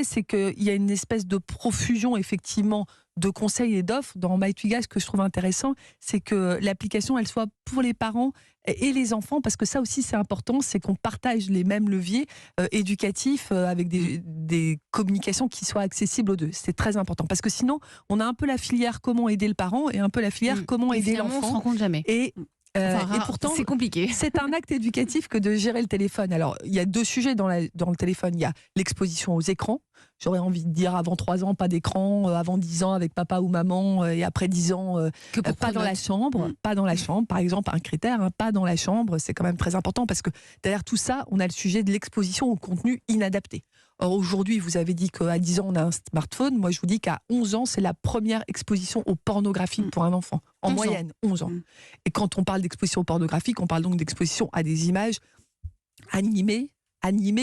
c'est qu'il y a une espèce de profusion, effectivement, de conseils et d'offres. Dans MyTwiga, ce que je trouve intéressant, c'est que l'application, elle soit pour les parents et les enfants, parce que ça aussi, c'est important, c'est qu'on partage les mêmes leviers éducatifs avec des communications qui soient accessibles aux deux. C'est très important, parce que sinon, on a un peu la filière comment aider le parent et un peu la filière comment Et aider finalement, on se l'enfant. rend compte jamais. Et Enfin, et pourtant, c'est compliqué. c'est un acte éducatif que de gérer le téléphone. Alors, il y a deux sujets dans le téléphone. Il y a l'exposition aux écrans. J'aurais envie de dire avant 3 ans, pas d'écran, avant 10 ans avec papa ou maman, et après 10 ans, Que pour pas dans la notre- chambre. Pas dans la chambre, par exemple, un critère, hein, pas dans la chambre, c'est quand même très important parce que derrière tout ça, on a le sujet de l'exposition au contenu inadapté. Or, aujourd'hui, vous avez dit qu'à 10 ans, on a un smartphone. Moi, je vous dis qu'à 11 ans, c'est la première exposition aux pornographiques pour un enfant. En 11 ans. moyenne, 11 ans. Et quand on parle d'exposition pornographique, on parle donc d'exposition à des images animées,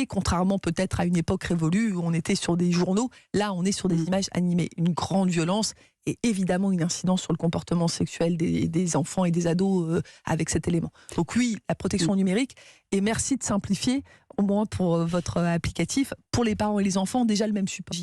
contrairement peut-être à une époque révolue où on était sur des journaux. Là, on est sur des images animées. Une grande violence et évidemment une incidence sur le comportement sexuel des enfants et des ados avec cet élément. Donc oui, la protection numérique. Et merci de simplifier, au moins pour votre applicatif, pour les parents et les enfants, déjà le même support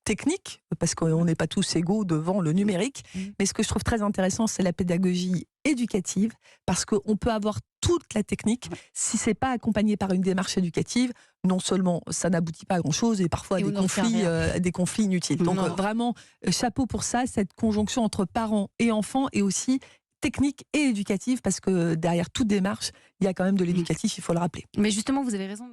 technique, parce qu'on n'est pas tous égaux devant le numérique. Mais ce que je trouve très intéressant, c'est la pédagogie éducative, parce qu'on peut avoir toute la technique, si c'est pas accompagné par une démarche éducative, non seulement ça n'aboutit pas à grand chose et parfois Et à on n'en retient des conflits inutiles. Donc vraiment, chapeau pour ça, cette conjonction entre parents et enfants, et aussi technique et éducative, parce que derrière toute démarche, il y a quand même de l'éducatif, il faut le rappeler. Mais justement, vous avez raison.